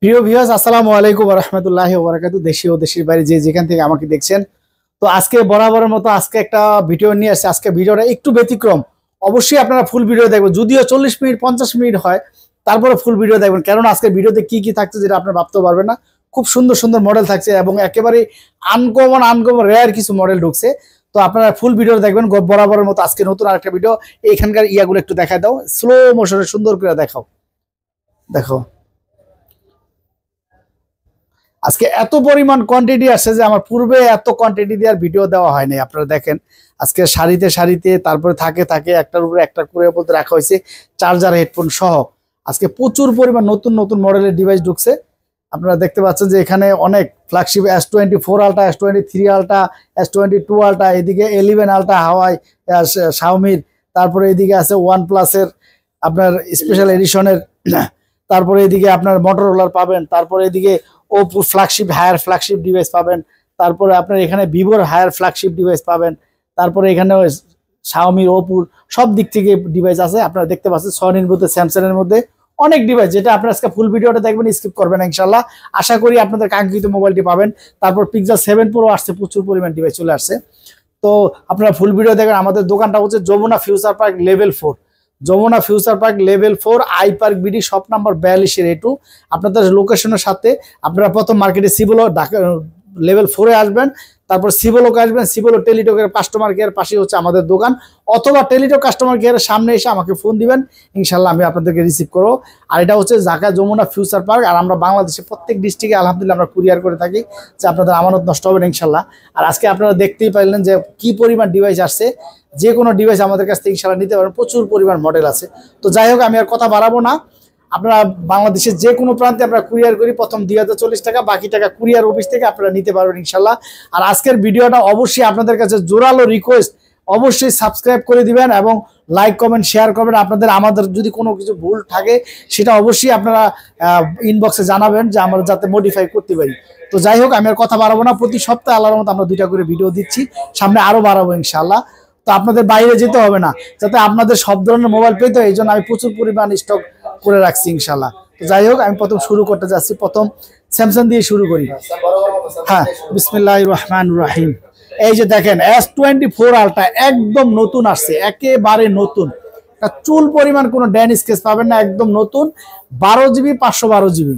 প্রিয় ভিউয়ার্স, আসসালামু আলাইকুম ওয়া রাহমাতুল্লাহি ওয়া বারাকাতুহু। দেশি ও দেশের বাইরে যে যেখান থেকে আমাকে দেখছেন, তো আজকে বরাবরের মতো আজকে একটা ভিডিও নিয়ে আসছে। আজকে ভিডিওটা একটু ব্যতিক্রম। অবশ্যই আপনারা ফুল ভিডিও দেখবেন, যদিও 40 মিনিট 50 মিনিট হয়, তারপরে ফুল ভিডিও দেখবেন, কারণ আজকে ভিডিওতে কি কি থাকছে যেটা আপনারা ভাবতেও পারবেন না। খুব সুন্দর সুন্দর মডেল থাকছে এবং একেবারে আনকমন রেয়ার কিছু মডেল ঢুকছে। তো আপনারা ফুল ভিডিও দেখবেন বরাবরের মতো। আজকে নতুন আরেকটা ভিডিও, এইখানকার ইয়াগুলো একটু দেখায় দাও, স্লো মোশনে সুন্দর করে দেখাও। দেখো আজকে এত পরিমাণ কোয়ান্টিটি আসছে যে আমার পূর্বে এত কোয়ান্টিটি দেওয়ার ভিডিও দেওয়া হয়নি। আপনারা দেখেন আজকে সারিতে সারিতে তারপরে থাকে থাকে একটার উপরে একটা করে বলতে রাখা হয়েছে, চার্জার হেডফোন সহ। আজকে প্রচুর পরিমাণ নতুন নতুন মডেলের ডিভাইস ঢুকছে। আপনারা দেখতে পাচ্ছেন যে এখানে অনেক flagship S24 ultra, S23 ultra, S22 ultra, এদিকে 11 আলট্রা হাওয়াই শাওমির, তারপরে এদিকে আছে ওয়ান প্লাসের আপনার স্পেশাল এডিশনের, তারপরে এদিকে আপনার মোটরোলার পাবেন, তারপরে এদিকে Oppo flagship higher flagship device পাবেন, তারপরে আপনার এখানে ভিভোর হায়ার ফ্ল্যাগশিপ ডিভাইস পাবেন, তারপরে এখানে শাওমির ওপোর সব দিক থেকে ডিভাইস আছে। আপনারা দেখতে পাচ্ছেন সনির মধ্যে স্যামসাং এর মধ্যে অনেক ডিভাইস, যেটা আপনারা আজকে ফুল ভিডিওটা দেখবেন, স্কিপ করবেন না ইনশাল্লাহ। আশা করি আপনাদের কাঙ্ক্ষিত মোবাইলটি পাবেন। তারপর পিক্সেল 7 প্রো আসছে, প্রচুর পরিমাণ ডিভাইস চলে আসছে। তো আপনারা ফুল ভিডিও দেখবেন। আমাদের দোকানটা হচ্ছে Jamuna future park level 4, Jamuna future park level 4, I park BD, shop number 42 A2। আপনাদের লোকেশনের সাথে আপনারা প্রথম মার্কেটে সিবলো ঢাকা লেভেল 4-এ আসবেন, তারপর সিবলোকে আসবেন। সিবলো টেলিটকের কাস্টমার কেয়ার পাশে হচ্ছে আমাদের দোকান, অথবা টেলিটক কাস্টমার কেয়ারের সামনে এসে আমাকে ফোন দিবেন, ইনশাল্লাহ আমি আপনাদেরকে রিসিভ করবো। আর এটা হচ্ছে ঢাকা যমুনা ফিউচার পার্ক। আর আমরা বাংলাদেশে প্রত্যেক ডিস্ট্রিক্টে আলহামদুলিল্লাহ আমরা কুরিয়ার করে থাকি, যে আপনাদের আমানত নষ্ট হবে না ইনশাল্লাহ। আর আজকে আপনারা দেখতেই পাইলেন যে কি পরিমাণ ডিভাইস আসছে। যে কোনো ডিভাইস আমাদের কাছ থেকে ইনশাল্লাহ নিতে পারেন, প্রচুর পরিমাণ মডেল আছে। তো যাই হোক, আমি আর কথা বাড়াবো না। আপনারা বাংলাদেশের যে কোনো প্রান্তে আমরা কুরিয়ার করি, প্রথম 2040 টাকা, বাকি টাকা কুরিয়ার অফিস থেকে আপনারা নিতে পারবেন ইনশাল্লাহ। আর আজকের ভিডিওটা অবশ্যই আপনাদের কাছে জোরালো রিকোয়েস্ট, অবশ্যই সাবস্ক্রাইব করে দিবেন এবং লাইক কমেন্ট শেয়ার করবেন। আপনাদের আমাদের যদি কোনো কিছু ভুল থাকে সেটা অবশ্যই আপনারা ইনবক্সে জানাবেন, যে আমরা যাতে মডিফাই করতে পারি। তো যাই হোক, আমি আর কথা বাড়াবো না। প্রতি সপ্তাহে আল্লাহর মতো আমরা 2টা করে ভিডিও দিচ্ছি, সামনে আরো বাড়াবো ইনশাল্লাহ। তো আপনাদের বাইরে যেতে হবে না, যাতে আপনাদের সব ধরনের মোবাইল পেতে হয়, এই জন্য আমি প্রচুর পরিমাণ স্টক করে রাখছি ইনশাল্লাহ। তো যাই হোক, আমি প্রথম শুরু করতে যাচ্ছি, প্রথম স্যামসাং দিয়ে শুরু করি। হ্যাঁ, বিসমিল্লাহির রহমানির রহিম। এই যে দেখেন S24 আলট্রা একদম নতুন আসছে, একেবারে নতুন, চুল পরিমাণ কোনো ড্যান স্কেচ পাবেন না, একদম নতুন। 12GB 512GB,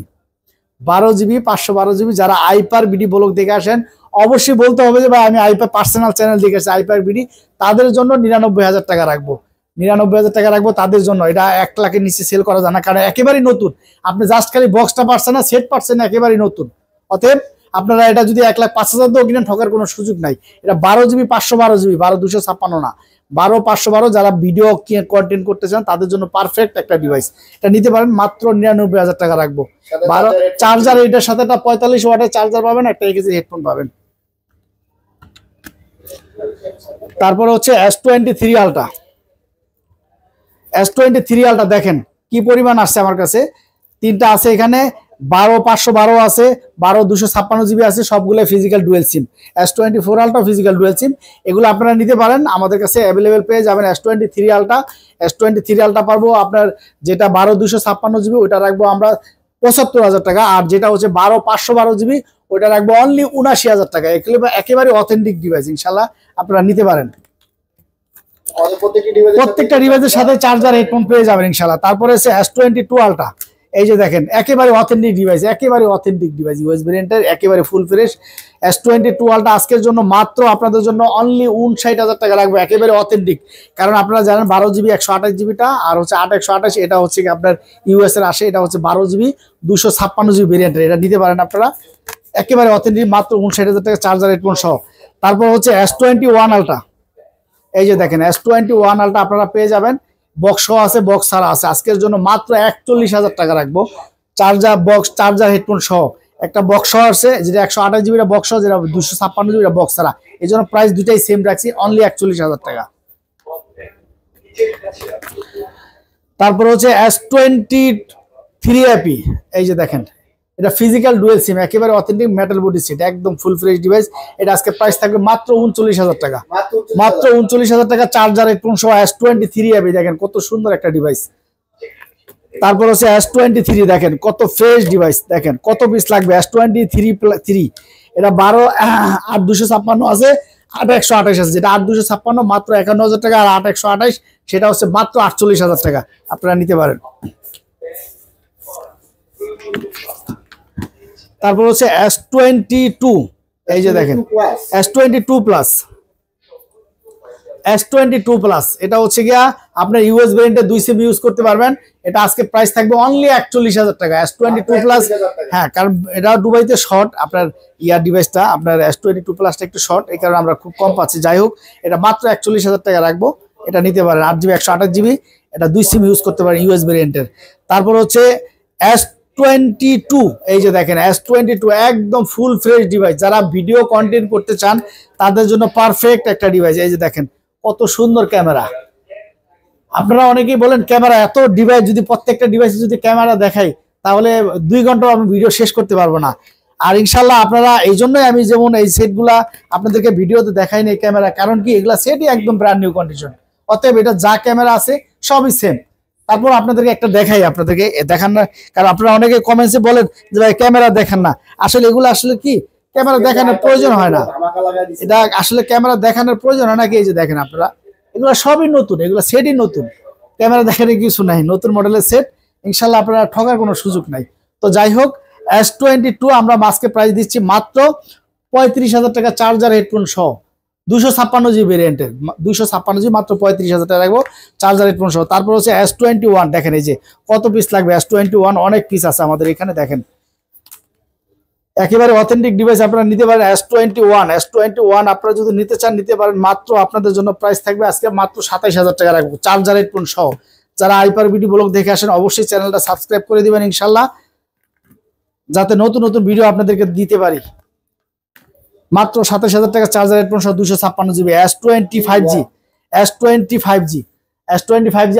12GB 512GB। যারা আইপার বিডি ব্লগ দেখে আসেন, অবশ্যই বলতে হবে যে ভাই আমি আইপার পার্সোনাল চ্যানেল দেখে আসছি আইপার বিডি, তাদের জন্য 99,000 টাকা রাখবো, 99,000 টাকা রাখবো তাদের জন্য। এটা 1 লাখের নিচে সেল করা যায় না, কারণ একেবারেই নতুন। আপনি জাস্ট খালি বক্সটা পারছেন না, সেট পারছেন না, একেবারেই নতুন। অতএব আপনারা এটা যদি 1,05,000 দিয়েও কিনেন, ঠকার কোনো সুযোগ নাই। এটা 12GB 512GB, 12,256 না, 12,512। যারা ভিডিও কন্টেন্ট করতে চান তাদের জন্য পারফেক্ট একটা ডিভাইস। এটা নিতে পারেন, মাত্র 99,000 টাকা রাখবো। 12 চার্জার, এটার সাথে একটা 45 ওয়াটের চার্জার পাবেন, একটা একেজি হেডফোন পাবেন। তারপর হচ্ছে S23 আলট্রা, S23 আলট্রা দেখেন কি পরিমাণ আসছে আমার কাছে। 3টা আছে এখানে, 12,512 আছে, 12,256GB আছে, সবগুলো ফিজিক্যাল ডুয়েল সিম। S24 আলট্রা ফিজিক্যাল ডুয়েল সিম, এগুলো আপনারা নিতে পারেন, আমাদের কাছে অ্যাভেলেবেল পেয়ে যাবেন। S23 আলট্রা, S23 আলট্রা পারবো আপনার, যেটা 12,256GB ওইটা রাখবো আমরা 75,000 টাকা। আর যেটা হচ্ছে 12,512GB ওইটা রাখবো অনলি 79,000 টাকা। একেবারে অথেন্টিক ডিভাইস, ইনশাল্লাহ আপনারা নিতে পারেন। প্রত্যেকটা ডিভাইসের সাথে চার্জার হেডফোন পেয়ে যাবেন ইনশাল্লাহ। তারপরে আছে S22 আলট্রা, এই যে দেখেন একেবারে অথেন্টিক ডিভাইস, একেবারে অথেন্টিক ডিভাইস, ইউএস ভেরিয়েন্টের, একেবারে ফুল ফ্রেশ। S22 আলট্রা আজকের জন্য মাত্র আপনাদের জন্য অনলি 59,000 টাকা রাখবো, একেবারে অথেন্টিক। কারণ আপনারা জানেন 12GB 128GBটা, আর হচ্ছে 8 128, এটা হচ্ছে আপনার ইউএস এর আসে, এটা হচ্ছে 12GB 256GB ভেরিয়েন্টের। এটা নিতে পারেন আপনারা, একেবারে অথেন্টিক, মাত্র 59,000 টাকা চার্জার হেডফোন সহ। তারপর হচ্ছে S21 আলট্রা, এই যে দেখেন S21 আলট্রা আপনারা পেয়ে যাবেন, বক্স সহ আছে, বক্স ছাড়া আছে। আজকের জন্য মাত্র 41,000 টাকা রাখবো, চার্জার বক্স, চার্জার হেডফোন সহ। একটা বক্স সহ আছে, যেটা 128GB বক্স সহ, যেটা 256GB বক্স ছাড়া। এই জন্য প্রাইস দুটাই সেম রাখছি, অনলি 41,000 টাকা। তারপর হচ্ছে S23 অ্যাপি, এই যে দেখেন এটা ফিজিক্যাল ডুয়েল সিম, একেবারে অথেন্টিক মেটাল বডি সিট, একদম ফুল ফ্রেশ ডিভাইস। এটা আজকে প্রাইস থাকবে মাত্র 39,000 টাকা, মাত্র 39,000 টাকা, চার্জার হেডফোন সহ। S23 অ্যাপি দেখেন কত সুন্দর একটা ডিভাইস। তারপর হচ্ছে S23 দেখেন কত ফ্রেশ ডিভাইস, দেখেন কত পিস লাগবে S23 এটা 12 8 256 আছে, 8 128 আছে, যেটা 8 256 মাত্র 51,000 টাকা, আর 8 128 সেটা হচ্ছে মাত্র 48,000 টাকা, আপনারা নিতে পারেন। তারপর হচ্ছে S22, এই যে দেখেন S22 প্লাস, S22 প্লাস এটা হচ্ছে গিয়া আপনার ইউএস ভেরিয়েন্টে 2 সিম ইউজ করতে পারবেন। এটা আজকে প্রাইস থাকবে অনলি 41,000 টাকা S22 প্লাস। হ্যাঁ, কারণ এটা দুবাইতে শর্ট আপনার ইয়ার ডিভাইসটা, আপনার S22 প্লাসটা একটু শর্ট, এই কারণে আমরা খুব কম পাচ্ছি। যাই হোক, এটা মাত্র 41,000 টাকা রাখবো, এটা নিতে পারেন। 8GB 128GB, এটা 2 সিম ইউজ করতে পারেন ইউএস ভেরিয়েন্টের। তারপর হচ্ছে S22, এই যে দেখেন S22 একদম ফুল ফ্রেশ ডিভাইস, যারা ভিডিও কন্টেন্ট করতে চান তাদের জন্য পারফেক্ট একটা ডিভাইস। এই যে দেখেন কত সুন্দর ক্যামেরা। আপনারা অনেকেই বলেন ক্যামেরা, এত ডিভাইস যদি প্রত্যেকটা ডিভাইসে যদি ক্যামেরা দেখাই তাহলে 2 ঘন্টা আমি ভিডিও শেষ করতে পারবো না। আর ইনশাল্লাহ আপনারা, এই জন্যই আমি যেমন এই সেটগুলা আপনাদেরকে ভিডিওতে দেখাই না ক্যামেরা, কারণ কি এগুলা সেটই একদম ব্র্যান্ড নিউ কন্ডিশন, অতএব এটা যা ক্যামেরা আছে সবই সেম। তারপর আপনাদেরকে একটা দেখাই, আপনাদেরকে দেখান না, কারণ আপনারা অনেকে কমেন্টসে বলেন যে ভাই ক্যামেরা দেখান না। আসলে এগুলো আসলে কি ক্যামেরা দেখানোর প্রয়োজন হয় না, এটা আসলে ক্যামেরা দেখানোর প্রয়োজন হয় না কি। এই যে দেখেন আপনারা, এগুলো সবই নতুন, এগুলো সেটই নতুন, ক্যামেরা দেখানোর কিছু নাই, নতুন মডেলের সেট। ইনশাল্লাহ আপনারা ঠকার কোনো সুযোগ নাই। তো যাই হোক, S22 আমরা মাস্কে প্রাইস দিচ্ছি মাত্র 35,000 টাকা, চার্জার হেডফোন সহ, 256GB ভেরিয়েন্টের, 256GB মাত্র 35,000 টাকা রাখবো, চার্জার হেডফোন সহ। তারপর হচ্ছে S21, দেখেন এই যে কত পিস লাগবে S21, অনেক পিস আছে আমাদের এখানে। দেখেন একেবারে অথেন্টিক ডিভাইস আপনারা নিতে পারেন S21 আপনারা যদি নিতে চান নিতে পারেন। মাত্র আপনাদের জন্য প্রাইস থাকবে আজকে মাত্র 27,000 টাকা রাখবো, চার্জার হেডফোন সহ। যারা আইপার ভিডিও ব্লগ দেখে আসেন অবশ্যই চ্যানেলটা সাবস্ক্রাইব করে দিবেন ইনশাল্লাহ, যাতে নতুন নতুন ভিডিও আপনাদেরকে দিতে পারি। মাত্র 27,000 টাকা চার্জার হেডফোন সহ 256GB S25G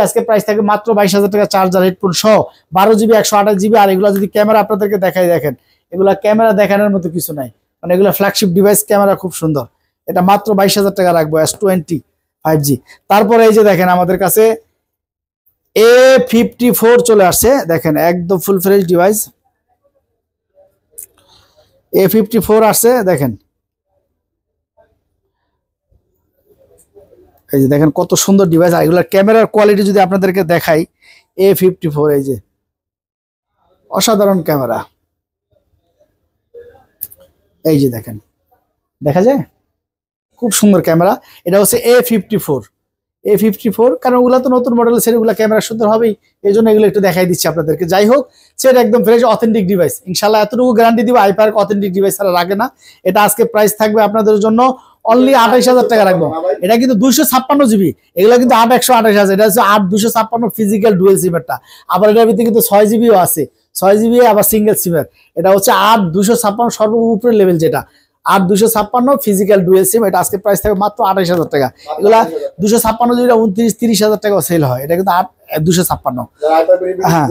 আজকে প্রাইস থাকবে মাত্র 22,000 টাকা, চার্জার হেডফোন সহ, 12GB 128GB। আর এগুলো যদি ক্যামেরা আপনাদেরকে দেখাই, দেখেন এগুলা ক্যামেরা দেখানোর মতো কিছু নাই, মানে এগুলো ফ্ল্যাগশিপ ডিভাইস, ক্যামেরা খুব সুন্দর। এটা মাত্র 22,000 টাকা রাখবো S25G। তারপরে এই যে দেখেন আমাদের কাছে A54 চলে আসছে, দেখেন একদম ফুল ফ্রেশ ডিভাইস A54 আসছে। দেখেন এই যে দেখেন কত সুন্দর ডিভাইস। আর এগুলোর ক্যামেরার কোয়ালিটি যদি আপনাদেরকে দেখাই, A54 এই যে অসাধারণ ক্যামেরা, এই যে দেখেন, দেখা যায় খুব সুন্দর ক্যামেরা। এটা হচ্ছে A54, কারণ ওগুলো তো নতুন মডেলের সেট, ওগুলো ক্যামেরা সুন্দর হবেই, এই জন্য এগুলো একটু দেখাই দিচ্ছি আপনাদেরকে। যাই হোক, সেট একদম ফ্রেশ অথেন্টিক ডিভাইস, ইনশাল্লাহ এতটুকু গ্যারান্টি দিব, আইপার অথেন্টিক ডিভাইস ছাড়া লাগে না। এটা আজকে প্রাইস থাকবে আপনাদের জন্য অনলি 28,000 টাকা রাখবো। এটা কিন্তু 256GB, এগুলো কিন্তু 8 128 আছে, এটা হচ্ছে 8 256 ফিজিক্যাল ডুয়েল সিমেরটা। আবার এটার ভিতরে কিন্তু 6GBও আছে, 6GB আবার সিঙ্গেল সিমের। এটা হচ্ছে 8 256 সর্ব উপরের লেভেল, যেটা 8 256 ফিজিক্যাল ডুয়েল সিম। এটা আজকে প্রাইস থাকবে মাত্র 28,000 টাকা। এগুলা 256 যেটা 29-30,000 টাকা সেল হয়, এটা কিন্তু 8 256। হ্যাঁ,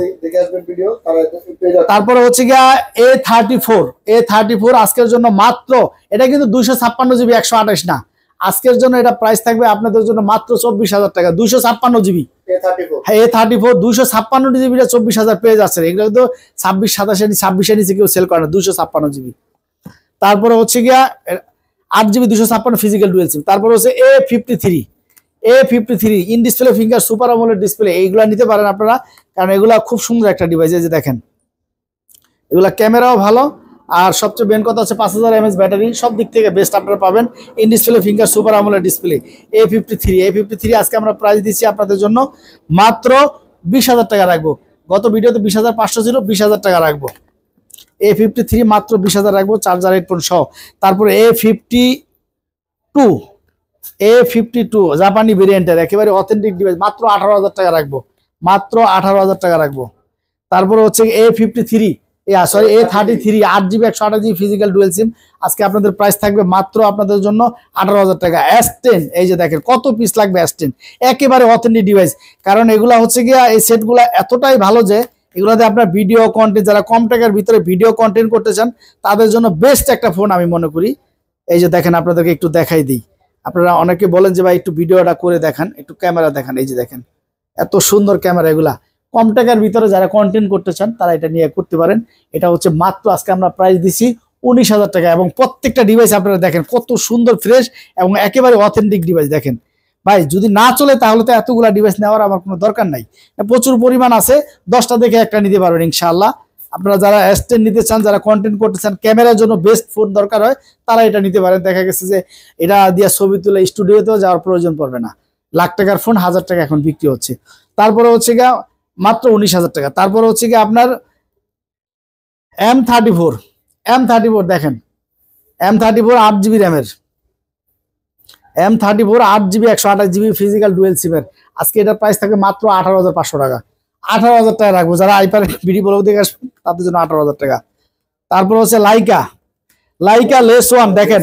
তারপরে হচ্ছে গিয়া A34 আজকের জন্য মাত্র, এটা কিন্তু 256GB 128 না, আজকের জন্য এটা প্রাইস থাকবে আপনাদের জন্য মাত্র 24,000 টাকা, 256GB। হ্যাঁ, A34 256GB 24,000 পেয়ে যাচ্ছে। এগুলো কিন্তু 26-27 নিচে কেউ সেল করে না, 256GB। তারপরে হচ্ছে গিয়া 8GB 256 ফিজিক্যাল ডুয়েল সিম। তারপরে হচ্ছে A53 in display finger super AMOLED display, এইগুলা নিতে পারেন আপনারা, কারণ এগুলা খুব সুন্দর একটা ডিভাইস। এই যে দেখেন এগুলা ক্যামেরাও ভালো, আর সবচেয়ে মেন কথা হচ্ছে 5000 mAh ব্যাটারি, সব দিক থেকে বেস্ট আপনারা পাবেন। In display finger super AMOLED display A53 আজকে আমরা প্রাইস দিচ্ছি আপনাদের জন্য মাত্র 20,000 টাকা রাখবো। গত ভিডিওতে 20,500 ছিল, 20,000 টাকা রাখবো। A53 মাত্র 20,000 রাখবো, চার্জার হেডফোন সহ। তারপরে A52 জাপানি ভেরিয়েন্টের একেবারে অথেন্টিক ডিভাইস, মাত্র 18,000 টাকা রাখবো, মাত্র 18,000 টাকা রাখবো। তারপরে হচ্ছে A33 A33 8GB 128GB physical dual সিম, আজকে আপনাদের প্রাইস থাকবে মাত্র আপনাদের জন্য 18,000 টাকা। S10, এই যে দেখেন কত পিস লাগবে S10, একেবারে অথেন্টিক ডিভাইস। কারণ এগুলা হচ্ছে গিয়া এই সেটগুলা এতটাই ভালো যে এগুলোতে আপনার ভিডিও কন্টেন্ট, যারা কম টাকার ভিতরে ভিডিও কন্টেন্ট করতে চান তাদের জন্য বেস্ট একটা ফোন আমি মনে করি। এই যে দেখেন আপনাদেরকে একটু দেখাই দিই, আপনারা অনেকে বলেন যে ভাই একটু ভিডিওটা করে দেখান, একটু ক্যামেরা দেখান। এই যে দেখেন এত সুন্দর ক্যামেরা, এগুলা কম টাকার ভিতরে যারা কন্টেন্ট করতে চান তারা এটা নিয়ে করতে পারেন। এটা হচ্ছে মাত্র আজকে আমরা প্রাইস দিছি 19,000 টাকা, এবং প্রত্যেকটা ডিভাইস আপনারা দেখেন কত সুন্দর ফ্রেশ এবং একেবারে অথেন্টিক ডিভাইস। দেখেন ভাই, যদি না চলে তাহলে তো এতগুলা ডিভাইস নেওয়ার আমার কোনো দরকার নাই, প্রচুর পরিমাণ আছে, 10টা দেখে একটা নিতে পারবেন ইনশাআল্লাহ। আপনারা যারা S10 নিতে চান, যারা কন্টেন্ট করতে চান, ক্যামেরার জন্য বেস্ট ফোন দরকার হয়, তারা এটা নিতে পারেন। দেখা গেছে যে এটা দিয়ে ছবি তুলে স্টুডিওতেও যাওয়ার প্রয়োজন পড়বে না। লাখ টাকার ফোন 1000 টাকা এখন বিক্রি হচ্ছে। তারপরে হচ্ছে গিয়ে মাত্র 19,000 টাকা। তারপরে হচ্ছে গিয়ে আপনার M34 দেখেন, M34 8GB র্যামের, M34 8GB 128GB physical dual সিমের। আজকে এটার প্রাইস থাকে মাত্র 18,500 টাকা। 18,000 টাকা রাখবো, যারা আইপ্যাড ভিডিও ব্লগ দেখে আসবেন তাদের জন্য 18,000 টাকা। তারপর হচ্ছে লাইকা লেস ওয়ান, দেখেন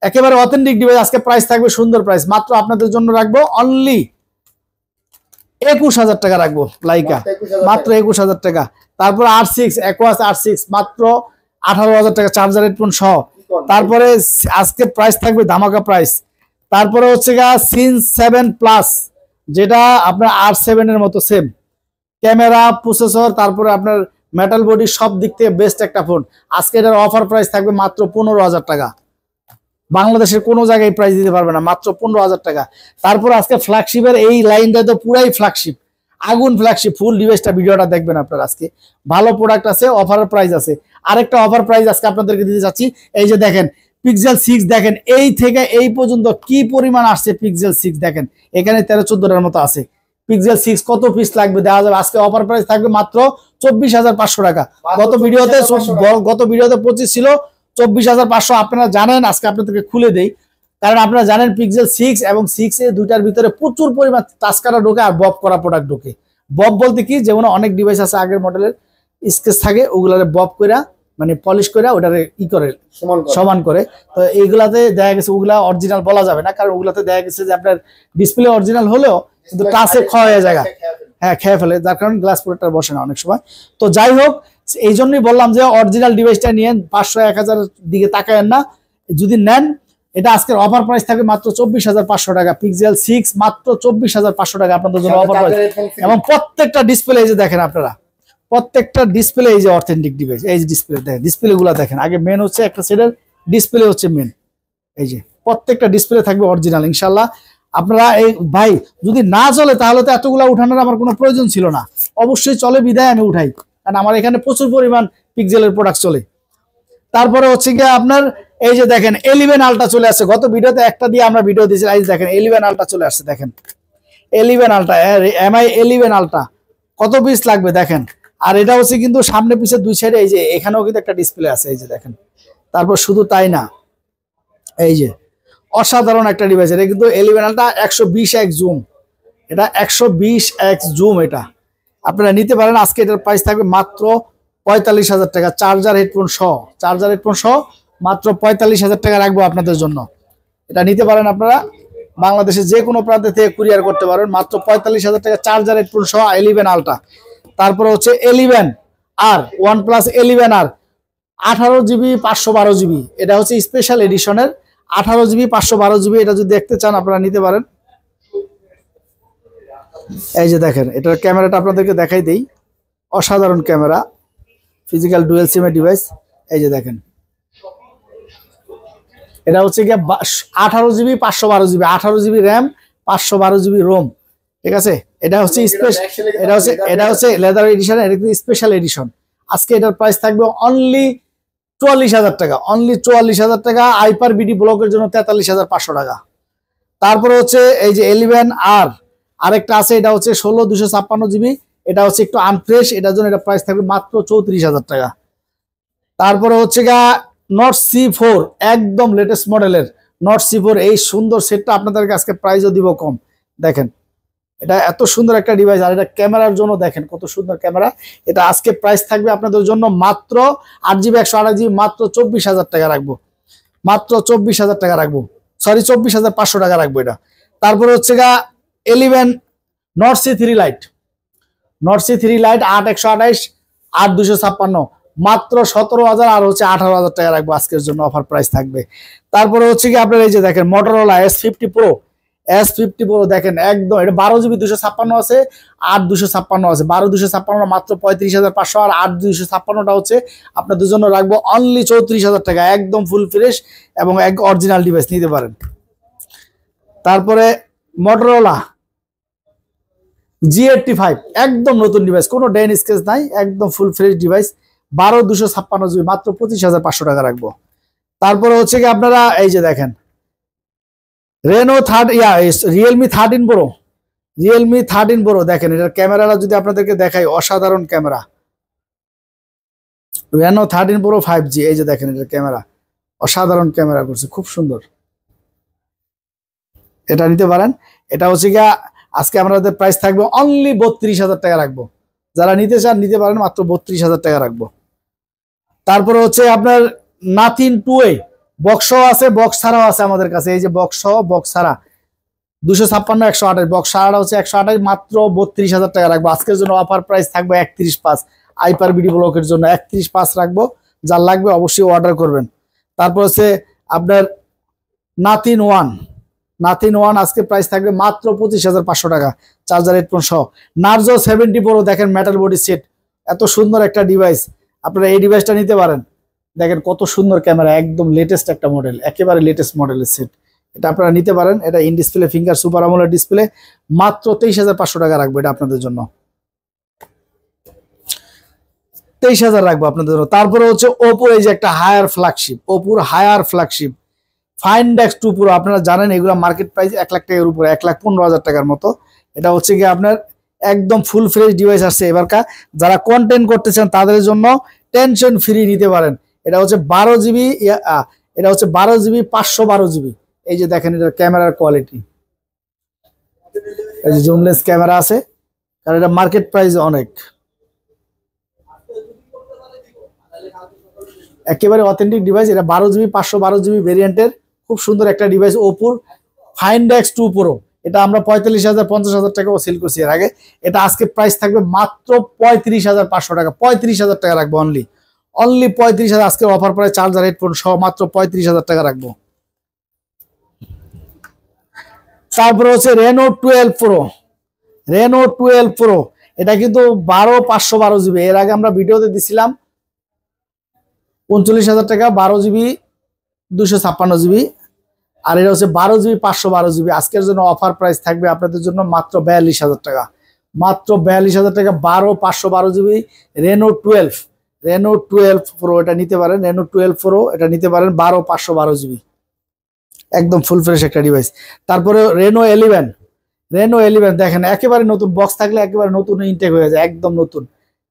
একেবারে অথেন্টিক ডিভাইস। আজকে প্রাইস থাকবে সুন্দর প্রাইস, মাত্র আপনাদের জন্য রাখবো অনলি 21,000 টাকা রাখবো লাইকা, মাত্র 21,000 টাকা। তারপর R6 Aquas R6 মাত্র 18,000 টাকা, চার্জার হেডফোন সহ। তারপরে আজকে প্রাইস থাকবে ধামাকা প্রাইস। তারপরে হচ্ছে গা সিন 7 প্লাস, যেটা আপনার R7 এর মতো সেম ক্যামেরা, প্রসেসর, তারপরে আপনার মেটাল বডি, সব দিক থেকে বেস্ট একটা ফোন। আজকে এটার অফার প্রাইস থাকবে মাত্র 15,000 টাকা। বাংলাদেশের কোনো জায়গায় প্রাইস দিতে পারবে না, মাত্র 15,000 টাকা। তারপর আজকে ফ্ল্যাগশিপের এই লাইনটা তো পুরাই ফ্ল্যাগশিপ, আগুন ফ্ল্যাগশিপ। ফুল ডিভাইসটা ভিডিওটা দেখবেন আপনারা। আজকে ভালো প্রোডাক্ট আছে, অফারের প্রাইস আছে। আরেকটা অফার প্রাইস আজকে আপনাদেরকে দিতে চাচ্ছি। এই যে দেখেন পিক্সেল 6, দেখেন এই থেকে এই পর্যন্ত কি পরিমাণ আসছে পিক্সেল 6, দেখেন এখানে 13-14টার মতো আছে। পিক্সেল 6 কত পিস লাগবে দেওয়া যাবে। আজকে অফার প্রাইস থাকবে মাত্র 24,500 টাকা। গত ভিডিওতে 25 ছিল, 24,500 আপনারা জানেন। আজকে আপনাদেরকে খুলে দেই, কারণ আপনারা জানেন পিক্সেল 6 এবং 6A দুইটার ভিতরে প্রচুর পরিমাণ টাচ করা ঢোকে আর বব করা প্রোডাক্ট ঢোকে। বব বলতে কি, যেমন অনেক ডিভাইস আছে আগের মডেলের স্কেচ থাকে, ওগুলারে বব কইরা মানে পলিশ করে ওটারে করে সমান করে। তো এইগুলাতে দেখা গেছে ওগুলা অরিজিনাল বলা যাবে না, কারণ ওগুলাতে দেখা গেছে যে আপনার ডিসপ্লে অরিজিনাল হলেও কিন্তু টাচে ক্ষয় হয়ে যায়, হ্যাঁ খেয়ে ফেলে, যার কারণে গ্লাস প্রোটেক্টর বসে না অনেক সময়। তো যাই হোক, এই জন্যই বললাম যে অরিজিনাল ডিভাইসটা নিয়ে 500-1000 দিকে তাকায়েন না। যদি নেন, এটা আজকের অফার প্রাইস থাকবে মাত্র 24,500 টাকা। পিক্সেল 6 মাত্র 24,500 টাকা আপনাদের জন্য অফার প্রাইস। এবং প্রত্যেকটা ডিসপ্লে এই যে দেখেন আপনারা, প্রত্যেকটা ডিসপ্লে এই যে অথেন্টিক ডিভাইস। এই যে ডিসপ্লে দেখেন, ডিসপ্লে গুলা দেখেন। আগে মেন হচ্ছে একটা সেটের ডিসপ্লে হচ্ছে মেন। এই যে প্রত্যেকটা ডিসপ্লে থাকবে অরিজিনাল ইনশাল্লাহ। আপনারা এই ভাই যদি না চলে তাহলে তো এতগুলা উঠানোর আমার কোনো প্রয়োজন ছিল না। অবশ্যই চলে বিধায় আমি উঠাই, কারণ আমার এখানে প্রচুর পরিমাণ পিক্সেলের প্রোডাক্ট চলে। তারপরে হচ্ছে গিয়ে আপনার এই যে দেখেন 11 আলট্রা চলে আসছে। গত ভিডিওতে একটা দিয়ে আমরা ভিডিও দিয়েছি, এই দেখেন 11 আলট্রা চলে আসছে। দেখেন 11 আলট্রা, MI 11 আলট্রা কত পিস লাগবে দেখেন। আর এটা হচ্ছে কিন্তু সামনে পিছে দুই সাইডে এই যে এখানেও কিন্তু একটা ডিসপ্লে আছে, এই যে দেখেন। তারপর শুধু তাই না, এই যে অসাধারণ একটা ডিভাইস। এটা কিন্তু 11 আলট্রা 120x জুম, এটা 120x জুম। এটা আপনারা নিতে পারেন। আজকে এটার প্রাইস থাকবে মাত্র 45,000 টাকা, চার্জার হেডফোন সহ মাত্র 45,000 টাকা রাখবো আপনাদের জন্য। এটা নিতে পারেন আপনারা, বাংলাদেশের যে কোনো প্রান্তে থেকে কুরিয়ার করতে পারেন। মাত্র 45,000 টাকা, চার্জার হেডফোন সহ 11 আলট্রা। তারপরে হচ্ছে 11R, OnePlus 11R 18GB 512GB। এটা হচ্ছে স্পেশাল এডিশনের 18GB 512GB। এটা যদি দেখতে চান আপনারা নিতে পারেন। এই যে দেখেন, এটার ক্যামেরাটা আপনাদেরকে দেখাই দেই। অসাধারণ ক্যামেরা, ফিজিক্যাল ডুয়েল সিমের ডিভাইস। এই যে দেখেন, এটা হচ্ছে গিয়ে 18GB 512GB, 18GB RAM, 512GB Rome. ঠিক আছে, এটা হচ্ছে লেদার এডিশন, এটা কিন্তু স্পেশাল এডিশন। আজকে এটার প্রাইস থাকবে অনলি 44,000 টাকা, অনলি 44,000 টাকা। আইপার বিডি ব্লকের জন্য 43,500 টাকা। তারপরে হচ্ছে এই যে 11R আরেকটা আছে, এটা হচ্ছে 16/256GB। এটা হচ্ছে একটু আনফ্রেশ, এটার জন্য এটা প্রাইস থাকবে মাত্র 34,000 টাকা। তারপরে হচ্ছে গা নট C4, একদম লেটেস্ট মডেলের নট C4। এই সুন্দর সেটটা আপনাদেরকে আজকে প্রাইসও দিব কম। দেখেন এটা এত সুন্দর একটা ডিভাইস, আর এটা ক্যামেরার জন্য দেখেন কত সুন্দর ক্যামেরা। এটা আজকে প্রাইস থাকবে আপনাদের জন্য মাত্র 8GB 128GB, মাত্র 24,000 টাকা রাখবো, মাত্র 24,000 টাকা রাখবো, সরি 24,500 টাকা রাখবো এটা। তারপরে হচ্ছে গা 11 নট C3 লাইট, 8/128 8/256, মাত্র 17,000 আর হচ্ছে 18,000 টাকা রাখবো আজকের জন্য, অফার প্রাইস থাকবে। তারপরে হচ্ছে কি আপনার এই যে দেখেন Motorola S50 Pro, S50 Pro দেখেন একদম, এটা 12GB 256 আছে, 8 256 আছে। 12 256 মাত্র 35,500, আর 8 256টা হচ্ছে আপনাদের জন্য রাখবো অনলি 34,000 টাকা, একদম ফুল ফ্রেশ এবং এক অরিজিনাল ডিভাইস নিতে পারেন। তারপরে Motorola G85 একদম নতুন ডিভাইস, কোনো ডেন স্কেচ নাই, একদম ফুল ফ্রেশ ডিভাইস, 12 256 মাত্র 25,500 টাকা রাখবো। তারপরে হচ্ছে কি আপনারা এই যে দেখেন Realme 13 Pro, Realme 13 Pro দেখেন, এটার ক্যামেরাটা যদি আপনাদেরকে দেখাই, অসাধারণ ক্যামেরা। Reno 13 Pro 5G, এই যে দেখেন এটার ক্যামেরা, অসাধারণ ক্যামেরা করছে, খুব সুন্দর, এটা নিতে পারেন। এটা হচ্ছে গিয়া আজকে আমাদের প্রাইস থাকবে অনলি 32,000 টাকা রাখবো, যারা নিতে চান নিতে পারেন, মাত্র 32,000 টাকা রাখবো। তারপরে হচ্ছে আপনার Nothing 2A, বক্স আছে, বক্স ছাড়াও আছে আমাদের কাছে, এই যে বক্স সহ বক্স ছাড়া 256 128, বক্স ছাড়াটা হচ্ছে 128, মাত্র 32,000 টাকা রাখবো। আজকের জন্য অফার প্রাইস থাকবে 31,500, আইপার বিডি ব্লকের জন্য 31,500 রাখবো, যার লাগবে অবশ্যই অর্ডার করবেন। তারপর হচ্ছে আপনার Nothing 1 আজকে প্রাইস থাকবে মাত্র 25,500 টাকা, চার্জার হেডফোন সহ। Narzo 70 Pro দেখেন, মেটাল বডি সেট, এত সুন্দর একটা ডিভাইস, আপনারা এই ডিভাইসটা নিতে পারেন। দেখেন কত সুন্দর ক্যামেরা, একদম লেটেস্ট একটা মডেল, একেবারে লেটেস্ট মডেলের সেট, এটা আপনারা নিতে পারেন। এটা in display finger super AMOLED display, মাত্র 23,500 টাকা রাখবো এটা আপনাদের জন্য, 23,000 রাখবো আপনাদের জন্য। তারপরে হচ্ছে ওপোর এই যে একটা higher flagship, Oppo higher flagship Find X2 Pro, আপনারা জানেন এগুলো মার্কেট প্রাইস 1 লাখ টাকার উপরে, 1,15,000 টাকার মতো। এটা হচ্ছে কি আপনার একদম ফুল ফ্রেশ ডিভাইস আসছে এবারকার, যারা কন্টেন্ট করতেছেন তাদের জন্য টেনশন ফ্রি নিতে পারেন। এটা হচ্ছে 12GB, এটা হচ্ছে 12GB 512GB। এই যে দেখেন এটার ক্যামেরার কোয়ালিটি, এই যে জুমলেস ক্যামেরা আছে, কারণ এটা মার্কেট প্রাইস অনেক, একেবারে অথেন্টিক ডিভাইস। এটা 12GB 512GB ভেরিয়েন্টের খুব সুন্দর একটা ডিভাইস, ওপোর Find X2 Pro। এটা আমরা 45,000 50,000 টাকাও সেল করছি এর আগে, এটা আজকে প্রাইস থাকবে মাত্র 35,500 টাকা, 35,000 টাকা রাখবো অনলি 35,000, আজকে অফার প্রাইস চার্জার হেডফোন সহ মাত্র 35,000 টাকা রাখবো। তারপরে হচ্ছে Reno 12 Pro, এটা কিন্তু 512GB, এর আগে আমরা ভিডিওতে দিছিলাম 39,000 টাকা, 12GB 256GB, আর এটা হচ্ছে 12GB 512GB। আজকের জন্য অফার প্রাইস থাকবে আপনাদের জন্য মাত্র 42,000 টাকা, মাত্র 42,000 টাকা, 512GB Reno 12 Pro এটা নিতে পারেন, Reno 12 Pro এটা নিতে পারেন, 512GB, একদম ফুল ফ্রেশ একটা ডিভাইস। তারপরে Reno 11 দেখেন, একেবারে নতুন, বক্স থাকলে একেবারে নতুন ইনটেক হয়ে যায়, একদম নতুন,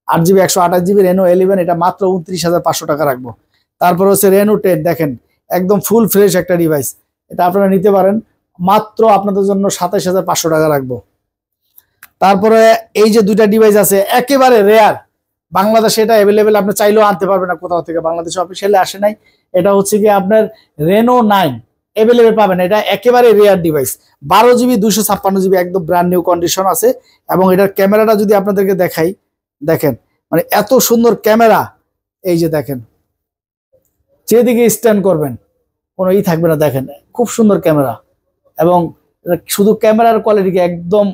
8GB 128GB Reno 11, এটা মাত্র 29,500 টাকা রাখবো। তারপর হচ্ছে Reno 10 দেখেন, একদম ফুল ফ্রেশ একটা ডিভাইস, এটা আপনারা নিতে পারেন, মাত্র আপনাদের জন্য 27,500 টাকা রাখবো। তারপরে এই যে দুইটা ডিভাইস আছে একেবারে রেয়ার, বাংলাদেশে এটা অ্যাভেলেবেল, আপনি চাইলেও আনতে পারবেন না কোথাও থেকে, বাংলাদেশে অফিসিয়ালি আসে নাই। এটা হচ্ছে কি আপনার Reno 9 অ্যাভেলেবেল পাবেন, এটা একেবারে রেয়ার ডিভাইস, 12GB 256GB, একদম ব্র্যান্ড নিউ কন্ডিশন আছে। এবং এটার ক্যামেরাটা যদি আপনাদেরকে দেখাই, দেখেন মানে এত সুন্দর ক্যামেরা, এই যে দেখেন যেদিকে স্ট্যান্ড করবেন কোনো থাকবে না, দেখেন খুব সুন্দর ক্যামেরা। এবং শুধু ক্যামেরার কোয়ালিটি একদম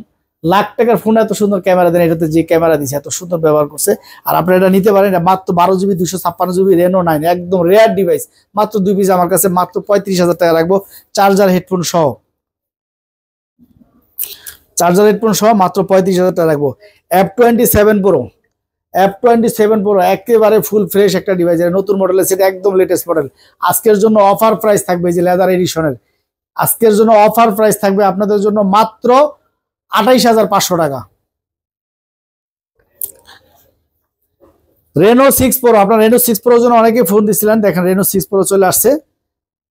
লাখ টাকার ফোন এত সুন্দর ক্যামেরা দেন, এটাতে যে ক্যামেরা দিচ্ছে এত সুন্দর ব্যবহার করছে। আর আপনারা এটা নিতে পারেন, এটা মাত্র 12GB 256GB Reno 9, একদম রেয়ার ডিভাইস, মাত্র 2 পিস আমার কাছে, মাত্র 35,000 টাকা রাখবো, চার্জার হেডফোন সহ, মাত্র 35,000 টাকা রাখবো। F27 Pro একেবারে ফুল ফ্রেশ একটা ডিভাইস, নতুন মডেলের সেটা, একদম লেটেস্ট মডেল। আজকের জন্য অফার প্রাইস থাকবে, যে লেদার এডিশনের, আজকের জন্য অফার প্রাইস থাকবে আপনাদের জন্য মাত্র 28,500 টাকা। Reno 6 Pro, আপনার Reno 6 Pro জন্য অনেকে ফোন দিছিলেন, দেখেন Reno 6 Pro চলে আসছে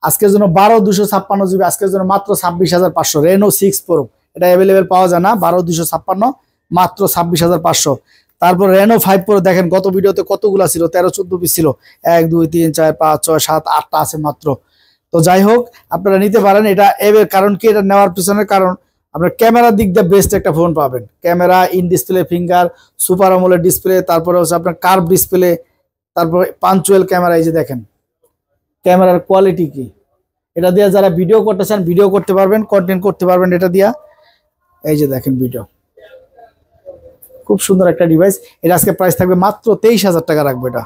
আজকের জন্য, 12/256GB, আজকের জন্য মাত্র 26,500। Reno 6 Pro এটা অ্যাভেলেবেল পাওয়া যায় না, 12/256, মাত্র 26,500। তারপর Reno 5 Pro দেখেন, গত ভিডিওতে কতগুলা ছিল, 13-14 পিস ছিল, 1 2 3 4 5 6 7 8টা আছে মাত্র। তো যাই হোক আপনারা নিতে পারেন এটা, এর কারণ কি, এটা নেওয়ার পিছনের কারণ আপনার ক্যামেরার দিক দিয়ে বেস্ট একটা ফোন পাবেন, camera, in display finger, super AMOLED display, তারপরে হচ্ছে আপনার কার্ভ ডিসপ্লে, তারপরে পাঞ্চুয়াল ক্যামেরা, এই যে দেখেন ক্যামেরার কোয়ালিটি কি, এটা দিয়ে যারা ভিডিও করতে চান ভিডিও করতে পারবেন, কন্টেন্ট করতে পারবেন এটা দিয়া। এই যে দেখেন ভিডিও, খুব সুন্দর একটা ডিভাইস। এটা আজকে প্রাইস থাকবে মাত্র 23,000 টাকা রাখবো এটা।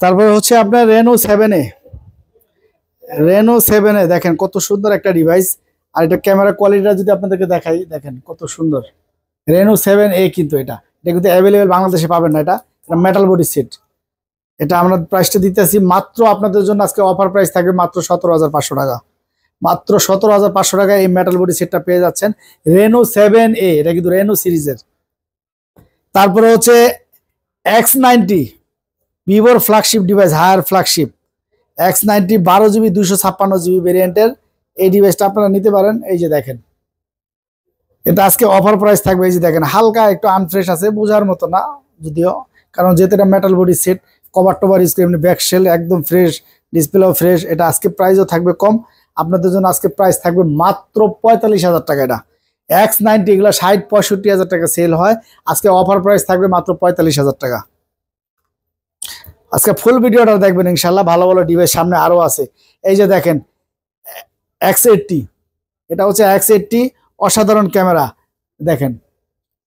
তারপরে হচ্ছে আপনার রেনো 7A দেখেন কত সুন্দর একটা ডিভাইস। আর এটা ক্যামেরা কোয়ালিটিটা যদি আপনাদেরকে দেখাই, দেখেন কত সুন্দর। রেনো 7A কিন্তু এটা কিন্তু অ্যাভেলেবেল বাংলাদেশে পাবেন না। এটা মেটাল বডি সেট। এটা আমরা প্রাইসটা দিতেছি মাত্র আপনাদের জন্য আজকে অফার প্রাইস থাকবে মাত্র 17,500 টাকা। মাত্র 17,500 টাকায় এই মেটাল বডি সেটটা পেয়ে যাচ্ছেন। রেনো 7A, এটা কিন্তু রেনো সিরিজের। তারপরে হচ্ছে X90, ভিভোর flagship device, higher flagship X90 12GB 256GB ভেরিয়েন্টের এই ডিভাইসটা আপনারা নিতে পারেন। এই যে দেখেন, এটা আজকে অফার প্রাইস থাকবে। এই যে দেখেন, হালকা একটু আনফ্রেশ আছে, বোঝার মতো না যদিও, কারণ যেহেতু এটা মেটাল বডি সেট, কভার টভার স্ক্রিন, ব্যাক শেল একদম ফ্রেশ, ডিসপ্লেও ফ্রেশ। এটা আজকে প্রাইসও থাকবে কম আপনাদের জন্য। আজকে প্রাইস থাকবে মাত্র 45,000 টাকা। এটা X90 এগুলো 60-65,000 টাকা সেল হয়, আজকে অফার প্রাইস থাকবে মাত্র 45,000 টাকা। আজকে ফুল ভিডিওটা দেখবেন ইনশাল্লাহ, ভালো ভালো ডিভাইস সামনে আরো আছে। এই যে দেখেন X80, এটা হচ্ছে X80, অসাধারণ ক্যামেরা, দেখেন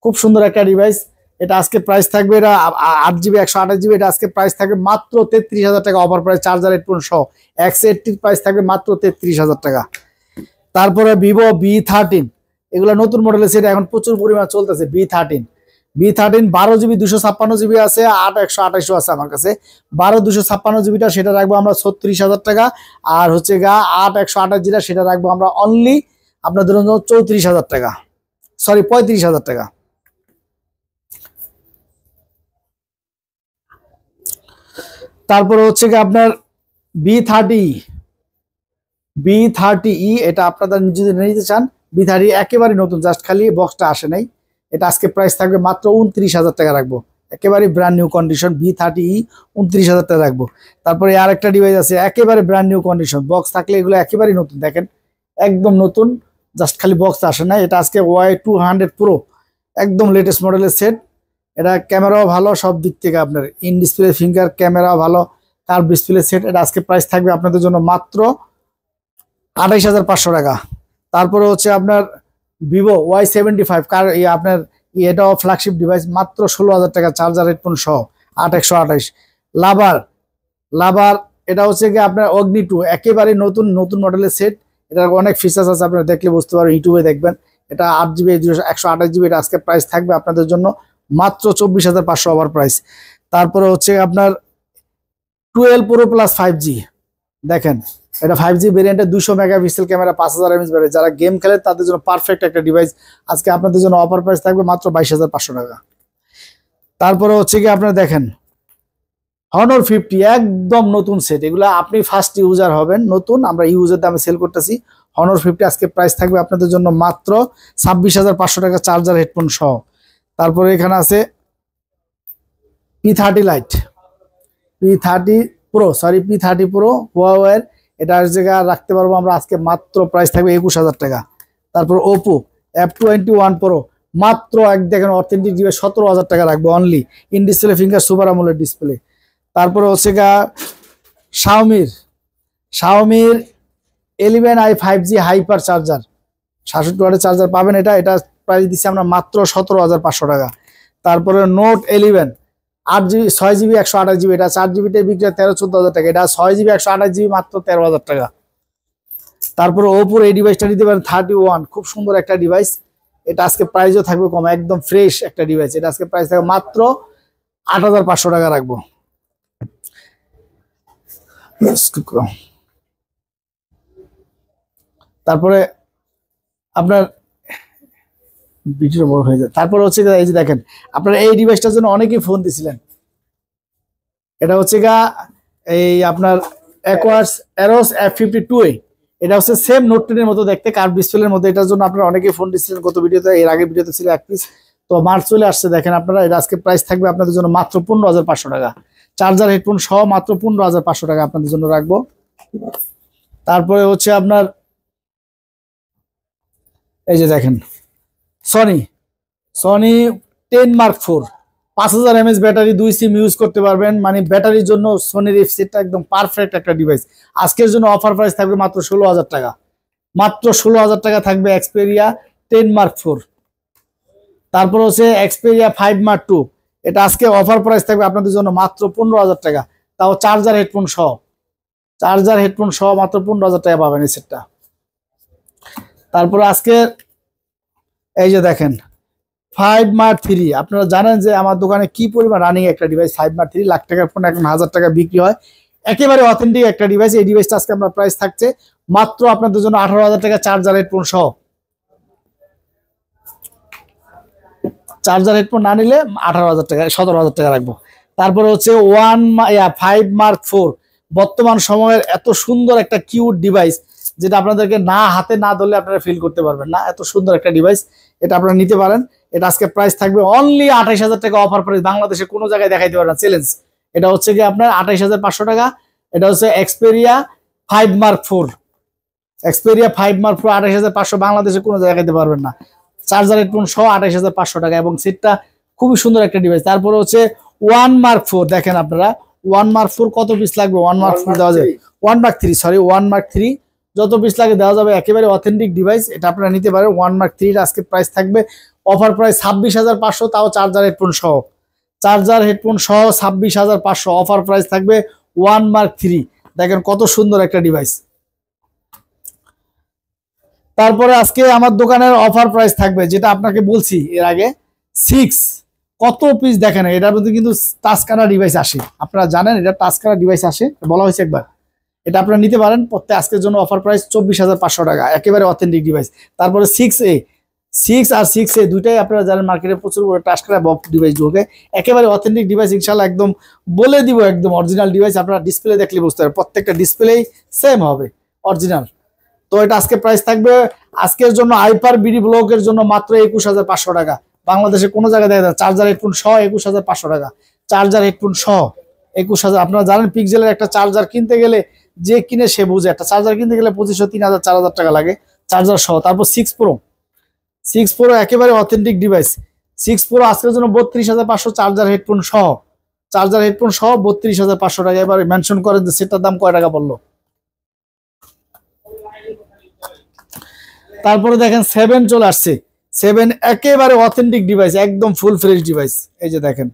খুব সুন্দর একটা ডিভাইস। এটা আজকে প্রাইস থাকবে, এটা 8GB 128GB, এটা আজকে প্রাইস থাকবে মাত্র 33,000 টাকা অফার প্রাইস, চার্জার হেডফোন সহ। X80 প্রাইস থাকবে মাত্র 33,000 টাকা। তারপরে ভিভো V13, এগুলো নতুন মডেলের সেট, এখন প্রচুর পরিমাণ চলতেছে। V13 12GB 256GB আছে, 8/128 আছে আমার কাছে। 12/256GBটা সেটা রাখবো আমরা 36,000 টাকা। আর হচ্ছে 8/128 সেটা রাখবো আমরা অনলি আপনাদের জন্য 34,000 টাকা, সরি 35,000 টাকা। তারপরে হচ্ছে কি আপনার B30E, এটা আপনারা যদি নিতে চান, B30 একেবারে নতুন, জাস্ট খালি বক্সটা আসে নাই। এটা আজকে প্রাইস থাকবে মাত্র 29,000 টাকা রাখবো, একেবারে ব্র্যান্ড নিউ কন্ডিশন। B30E 29,000 টাকা রাখবো। তারপরে আর একটা ডিভাইস আছে একেবারে ব্র্যান্ড নিউ কন্ডিশন, বক্স থাকলে এগুলো একেবারে নতুন, দেখেন একদম নতুন, জাস্ট খালি বক্সটা আসে না। এটা আজকে Y200 Pro, একদম লেটেস্ট মডেলের সেট। এটা ক্যামেরাও ভালো, সব দিক থেকে আপনার ইন ডিসপ্লে ফিঙ্গার ক্যামেরা ভালো, কার্ভ ডিসপ্লে সেট। এটা আজকে প্রাইস থাকবে আপনাদের জন্য মাত্র 28,500 টাকা। তারপরে হচ্ছে আপনার ভিভো Y75, আপনার এটাও ফ্ল্যাগশিপ ডিভাইস, মাত্র 16,000 টাকা, চার্জার হেডফোন সহ, 8/128। লাভার এটা হচ্ছে কি আপনার অগ্নি 2, একেবারে নতুন মডেলের সেট। এটার অনেক ফিচার্স আছে, আপনারা দেখলে বুঝতে পারবেন, ইউটিউবে দেখবেন। এটা 8GB 128GB, এটা আজকে প্রাইস থাকবে আপনাদের জন্য মাত্র 24,500 ওভার প্রাইস। তারপরে হচ্ছে আপনার 12 Pro Plus 5G, দেখেন এটা 5G ভেরিয়েন্টের 200 মেগাপিক্সেল ক্যামেরা, 5000 mAh ব্যাটারি। যারা গেম খেলে তাদের জন্য পারফেক্ট একটা ডিভাইস। আজকে আপনাদের জন্য অফার প্রাইস থাকবে মাত্র 22,500 টাকা। তারপরে হচ্ছে কি আপনারা দেখেন Honor 50, একদম নতুন সেট। এগুলো আপনি ফার্স্ট ইউজার হবেন, নতুন, আমরা ইউজের দামে সেল করতেছি। Honor 50 আজকে প্রাইস থাকবে আপনাদের জন্য মাত্র 26,500 টাকা, চার্জার হেডফোন সহ। তারপরে এখানে আছে P30 Lite, P30 Pro Huawei, এটার জায়গা রাখতে পারবো আমরা আজকে মাত্র প্রাইস থাকবে 21,000 টাকা। তারপর Oppo F21 Pro, মাত্র দেখেন অথেন্টিক ডিভাইস, 17,000 টাকা রাখবো only, in display finger super AMOLED display. তারপরে হচ্ছে Xiaomi 11i 5G hyper charger, 66 ওয়াটের চার্জার পাবেন। এটা প্রাইস দিচ্ছি আমরা মাত্র 17,500 টাকা। তারপরে Note 11 8GB 6GB 128GB, এটা 4GB বিক্রি 13-14,000 টাকা, এটা 6GB 128GB মাত্র 13,000 টাকা। তারপরে Oppo এই ডিভাইসটা নিতে পারেন 31, খুব সুন্দর একটা ডিভাইস। এটা আজকে প্রাইসও থাকবে কম, একদম ফ্রেশ একটা ডিভাইস। এটা আজকে প্রাইস থাকবে মাত্র 8,500 টাকা রাখবো। তারপরে আপনার ভিডিও বড় হয়ে যায়। তারপর হচ্ছে এই যে দেখেন, আপনারা এই ডিভাইসটার জন্য অনেকেই ফোন দিছিলেন। এটা হচ্ছে এই আপনার Eros F52A, এটা হচ্ছে সেম নোট 10 এর মতো দেখতে, কার্ভ ডিসপ্লের মধ্যে। এটার জন্য আপনারা অনেকেই ফোন দিছিলেন গত ভিডিওতে, এর আগে ভিডিওতে ছিল 1 পিস, তো মার্চ চলে আসছে। দেখেন আপনারা, এটা আজকে প্রাইস থাকবে আপনাদের জন্য মাত্র 15,500 টাকা, চার্জার হেডফোন সহ মাত্র 15,500 টাকা আপনাদের জন্য রাখবো। তারপরে হচ্ছে আপনার এই যে দেখেন Sony 10 Mark IV, 5000 mAh battery, 2 SIM use করতে পারবেন। মানে ব্যাটারির জন্য সোনির এই সেটটা একদম পারফেক্ট একটা ডিভাইস। আজকের জন্য অফার প্রাইস থাকবে মাত্র 16000 টাকা। মাত্র 16000 টাকা থাকবে Xperia 10 Mark IV। তারপর হচ্ছে Xperia 5 Mark II, এটা আজকে অফার প্রাইস থাকবে আপনাদের জন্য মাত্র 15000 টাকা, তাও চার্জার হেডফোন সহ। চার্জার হেডফোন সহ মাত্র 15000 টাকা পাবেন এই সেটটা। তারপর আজকে এই যে দেখেন 5 Mark III, আপনারা জানেন যে আমার দোকানে কি পরিমাণ রানিং একটা ডিভাইস 5 Mark III, লাখ টাকার ফোন এখন 1000 টাকা বিক্রি হয়। একেবারে অথেন্টিক একটা ডিভাইস। এই ডিভাইসটা আজকে আমরা প্রাইস থাকছে মাত্র আপনাদের জন্য 18000 টাকা চার্জার হেডফোন সহ। চার্জার হেডফোন না নিলে 18000 টাকা, 17000 টাকা রাখবো। তারপরে হচ্ছে 5 Mark IV, বর্তমান সময়ের এত সুন্দর একটা কিউট ডিভাইস, যেটা আপনাদেরকে না হাতে না ধরলে আপনারা ফিল করতে পারবেন না, এত সুন্দর একটা ডিভাইস। এটা আপনারা নিতে পারেন। এটা আজকে প্রাইস থাকবে অনলি 28000 টাকা অফার প্রাইস, বাংলাদেশে কোনো জায়গায় দেখাইতে পারবেন না, চ্যালেঞ্জ। এটা হচ্ছে কি আপনার 28500 টাকা। এটা হচ্ছে Xperia 5 Mark IV, Xperia 5 Mark IV 28500, বাংলাদেশে কোনো জায়গায় দেখাইতে পারবেন না। চার্জার হেডফোন সহ 28500 টাকা, এবং সেটটা খুবই সুন্দর একটা ডিভাইস। তারপরে হচ্ছে 1 Mark IV, দেখেন আপনারা 1 Mark IV কত পিস লাগবে, 1 Mark IV দেওয়া যাবে, 1 Mark III sorry 1 Mark III যত পিস লাগে দেওয়া যাবে, একেবারে অথেন্টিক ডিভাইস। এটা আপনারা নিতে পারেন। 1 Mark III আজকে প্রাইস থাকবে অফার প্রাইস 26500, তাও চার্জার হেডফোন সহ। চার্জার হেডফোন সহ 26500 অফার প্রাইস থাকবে 1 Mark III। দেখেন কত সুন্দর একটা ডিভাইস। তারপরে আজকে আমার দোকানের অফার প্রাইস থাকবে, যেটা আপনাকে বলছি এর আগে, 6 কত পিস দেখেন, এটার মধ্যে কিন্তু টাচ করা ডিভাইস আসে, আপনারা জানেন এটা টাচ করা ডিভাইস আসে, বলা হয়েছে একবার। এটা আপনারা নিতে পারেন। প্রত্যেক আজকের জন্য অফার প্রাইস 24500 টাকা, একেবারে অথেন্টিক ডিভাইস। তারপরে 6 আর 6A দুইটাই আপনারা জানেন মার্কেটে প্রচুর টাচ করা ডিভাইস ঢোকে, একেবারে অথেন্টিক ডিভাইস ইনশাআল্লাহ। একদম বলে দিব একদম অরিজিনাল ডিভাইস, আপনারা ডিসপ্লে দেখলে বুঝতে পারবেন, প্রত্যেকটা ডিসপ্লেই সেম হবে, অরিজিনাল। তো এটা আজকে প্রাইস থাকবে আজকের জন্য হাইপার বিডি ব্লকের জন্য মাত্র 21500 টাকা, বাংলাদেশে কোনো জায়গায় দেখা যায়। চার্জার হেডফোন সহ 21500 টাকা, চার্জার হেডফোন সহ 21000। আপনারা জানেন পিক্সেলের একটা চার্জার কিনতে গেলে যে কিনে সে বুঝে, একটা চার্জার কিনতে গেলে 2500, 3000, 4000 টাকা লাগে চার্জার সহ। তারপর 6 Pro একেবারে অথেন্টিক ডিভাইস। 6 Pro আজকের জন্য 32500, চার্জার হেডফোন সহ, চার্জার হেডফোন সহ 32500 টাকা। এবার মেনশন করেন যে সেটার দাম কয় টাকা পড়লো। তারপরে দেখেন 7 চলে আসছে। 7 একেবারে অথেন্টিক ডিভাইস, একদম ফুল ফ্রেশ ডিভাইস। এই যে দেখেন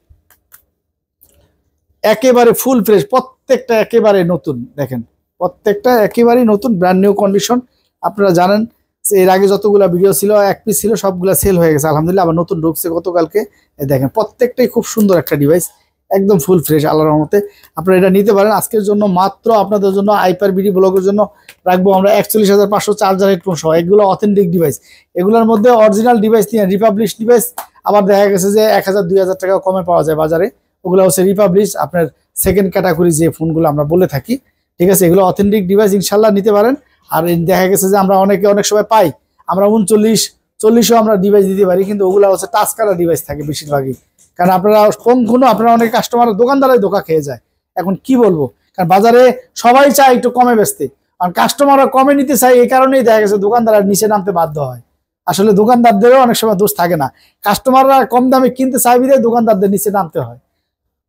একেবারে ফুল ফ্রেশ, প্রত্যেকটা একেবারে নতুন। দেখেন প্রত্যেকটা একেবারেই নতুন, ব্র্যান্ড নিউ কন্ডিশন। আপনারা জানেন এর আগে যতগুলো ভিডিও ছিল, এক পিস ছিল, সবগুলো সেল হয়ে গেছে আলহামদুলিল্লাহ, আবার নতুন ঢুকছে গতকালকে। দেখেন প্রত্যেকটাই খুব সুন্দর একটা ডিভাইস, একদম ফুল ফ্রেশ আল্লাহর রহমতে। আপনারা এটা নিতে পারেন। আজকের জন্য মাত্র আপনাদের জন্য হাইপার বিডি ব্লগের জন্য রাখবো আমরা 41500, চার্জার হেডফোন সহ। এগুলো অথেন্টিক ডিভাইস, এগুলোর মধ্যে অরিজিনাল ডিভাইস নিয়ে রিপাবলিশ ডিভাইস আবার দেখা গেছে যে 1000, 2000 টাকা কমে পাওয়া যায় বাজারে, ওগুলো হচ্ছে রিপাবলিশ, আপনার সেকেন্ড ক্যাটাগরি যে ফোনগুলো আমরা বলে থাকি, ঠিক আছে। এগুলো অথেন্টিক ডিভাইস, ইনশাল্লাহ নিতে পারেন। আর দেখা গেছে যে আমরা অনেক সময় পাই, আমরা 39-40ও আমরা ডিভাইস দিতে পারি, কিন্তু ওগুলো হচ্ছে টাচ করা ডিভাইস থাকে বেশিরভাগই। কারণ আপনারা কখনো আপনারা অনেক কাস্টমার দোকানদারাই ধোকা খেয়ে যায়। এখন কি বলবো, কারণ বাজারে সবাই চায় একটু কমে বেচতে, আর কাস্টমাররা কমে নিতে চায়, এই কারণেই দেখা গেছে দোকানদাররা নিচে নামতে বাধ্য হয়। আসলে দোকানদারদেরও অনেক সময় দোষ থাকে না, কাস্টমাররা কম দামে কিনতে চায় বিধায় দোকানদারদের নিচে নামতে হয়।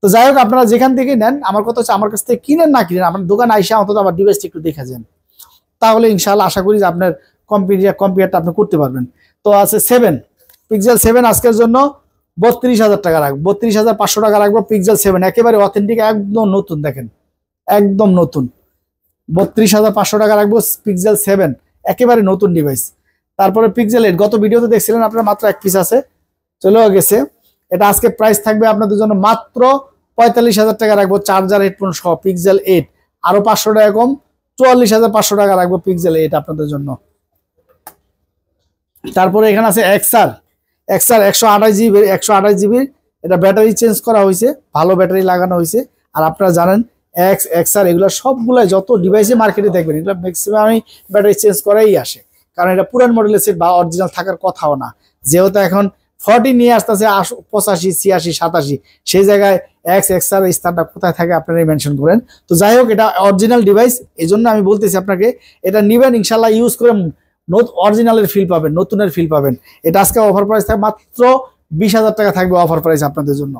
তো যাই হোক, আপনারা যেখান থেকে নেন, আমার কথা হচ্ছে আমার কাছ থেকে কিনেন না কিনেন, আপনার দোকানে আইসা অন্তত আমার ডিভাইসটা একটু দেখে যান, তাহলে ইনশাআল্লাহ আশা করি যে আপনার কম্পিউটারটা আপনি করতে পারবেন। তো আছে 7 পিক্সেল 7 আজকের জন্য 32000 টাকা রাখবো, 32500 টাকা রাখবো। পিক্সেল 7 একেবারে অথেন্টিক, একদম নতুন, দেখেন একদম নতুন, 32500 টাকা রাখবো। পিক্সেল 7 একেবারে নতুন ডিভাইস। তারপরে পিক্সেল 8 গত ভিডিওতে দেখছিলেন আপনারা, মাত্র এক পিস আছে, চলেও গেছে। এটা আজকে প্রাইস থাকবে আপনাদের জন্য মাত্র 45000 টাকা রাখবো, চার্জার হেডফোন সহ। পিক্সেল 8 আরো 500 টাকা কম, 44500 টাকা রাখবো পিক্সেল 8 আপনাদের জন্য। তারপরে এখানে আছে XR 128 জিবি, এটা ব্যাটারি চেঞ্জ করা হয়েছে, ভালো ব্যাটারি লাগানো হয়েছে। আর আপনারা জানেন XR এগুলো সবগুলো যত ডিভাইসে মার্কেটে দেখবেন, এগুলো ম্যাক্সিমামই ব্যাটারি চেঞ্জ করাই আসে, কারণ এটা পুরান মডেলের সেট বা অরিজিনাল থাকার কথাও না। যেহেতু এখন 40 নিয়ে আসতেছে 85, 86, 87, সেই জায়গায় XR এর স্থানটা কোথায় থাকে আপনারাই মেনশন করেন। তো যাই হোক, এটা অরিজিনাল ডিভাইস, এই জন্য আমি বলতেছি আপনাকে এটা নিবেন, ইনশাল্লাহ ইউজ করে অরিজিনালের ফিল পাবেন, নতুনের ফিল পাবেন। এটা আজকে অফার প্রাইস থাকবে মাত্র 20000 টাকা থাকবে অফার প্রাইস আপনাদের জন্য।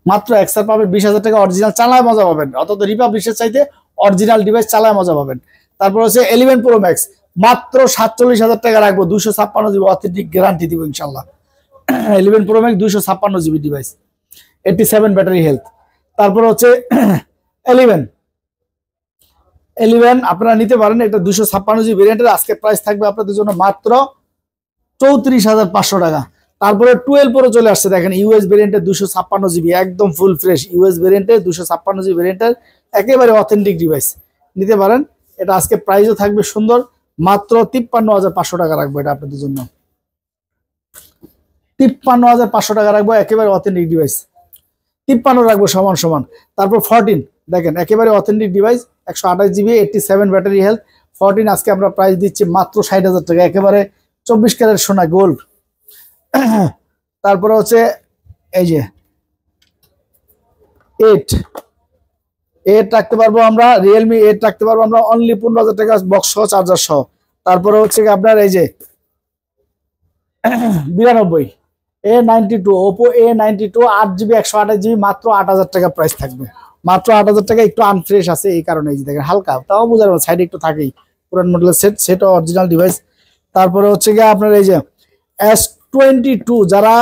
মাত্র এক্সার পাবেন 20,000 টাকা, অরিজিনাল চালায় মজা পাবেন, অর্থাৎ রিপাবলিশের চাইতে অরিজিনাল ডিভাইস চালায় মজা পাবেন। তারপর হচ্ছে 11 প্রো ম্যাক্স মাত্র 47,000 টাকা রাখবো, 256 জিবি অথেন্টিক গ্যারান্টি দিব ইনশাল্লাহ। 11 pro max 256 GB device, 87 battery health. তারপর হচ্ছে 11 আপনারা নিতে পারেন, এটা 256 জিবি ভেরিয়েন্টের। আজকে প্রাইস থাকবে আপনাদের জন্য মাত্র 34,500 টাকা। তারপরে 12 প্রো চলে আসছে, দেখেন ইউএস ভেরিয়েন্টের 256 জিবি, একদম ফুল ফ্রেশ ইউএস ভেরিয়েন্টের 256 জিবি ভেরিয়েন্টের, একেবারে অথেন্টিক ডিভাইস নিতে পারেন। এটা আজকে প্রাইসও থাকবে সুন্দর, মাত্র 53,500 টাকা রাখবো এটা আপনাদের জন্য, 53,500 টাকা রাখবো, একেবারে অথেন্টিক ডিভাইস। 53 রাখবো সমান সমান। তারপর 14 দেখেন একেবারে authentic device, 128 GB, 87 battery health. 14 আজকে আমরা প্রাইস দিচ্ছি মাত্র 60,000 টাকা, একেবারে 24 ক্যারেট সোনা গোল্ড। তারপরে হচ্ছে এই যে 8 রাখতে পারবো আমরা, রিয়েলমি 8 রাখতে পারবো আমরা অনলি 15,000 টাকা বক্স সহ চার্জার সহ। তারপরে হচ্ছে আপনার এই যে 92 A92 Oppo A92 8GB 128 GB, মাত্র 8,000 টাকা প্রাইস থাকবে, মাত্র 8,000 টাকা। একটু আনফ্রেশ আছে এই কারণে, এই যে দেখেন হালকা, তাও বোঝা যাবে সাইডে একটু থাকেই, পুরান মডেলের সেট অরিজিনাল ডিভাইস। তারপরে হচ্ছে গিয়ে আপনার এই যে S22 যারা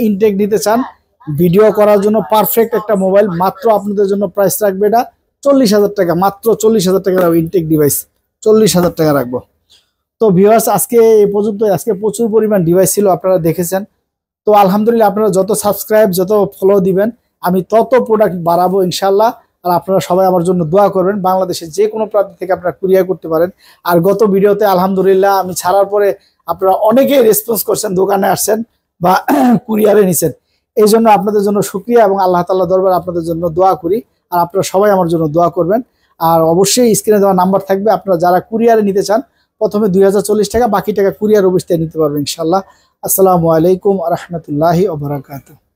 ইনটেক নিতে চান ভিডিও করার জন্য পারফেক্ট একটা মোবাইল, মাত্র আপনাদের জন্য প্রাইস রাখবে এটা 40,000 টাকা, মাত্র 40,000 টাকা ইনটেক ডিভাইস 40,000 টাকা রাখবো। তো ভিউয়ার্স আজকে এই পর্যন্ত, আজকে প্রচুর পরিমাণ ডিভাইস ছিল আপনারা দেখেছেন। তো আলহামদুলিল্লাহ আপনারা যত সাবস্ক্রাইব যত ফলো দিবেন আমি তত প্রোডাক্ট বাড়াবো ইনশাল্লাহ। আর আপনারা সবাই আমার জন্য দোয়া করবেন, বাংলাদেশের যে কোনো প্রান্ত থেকে আপনারা কুরিয়ার করতে পারেন। আর গত ভিডিওতে আলহামদুলিল্লাহ আমি ছাড়ার পরে আপনারা অনেকেই রেসপন্স করছেন, দোকানে আসছেন বা কুরিয়ারে নিছেন, এই জন্য আপনাদের জন্য শুকরিয়া এবং আল্লাহ তাআলা দরবারে আপনাদের জন্য দোয়া করি। আর আপনারা সবাই আমার জন্য দোয়া করবেন। আর অবশ্যই স্ক্রিনে দেওয়া নাম্বার থাকবে, আপনারা যারা কুরিয়ারে নিতে চান প্রথমে 2040 টাকা, বাকি টাকা কুরিয়ার অফিস থেকে নিতে পারবেন ইনশাল্লাহ। আসসালামু আলাইকুম ওয়া রাহমাতুল্লাহি ওয়া বারাকাতুহু।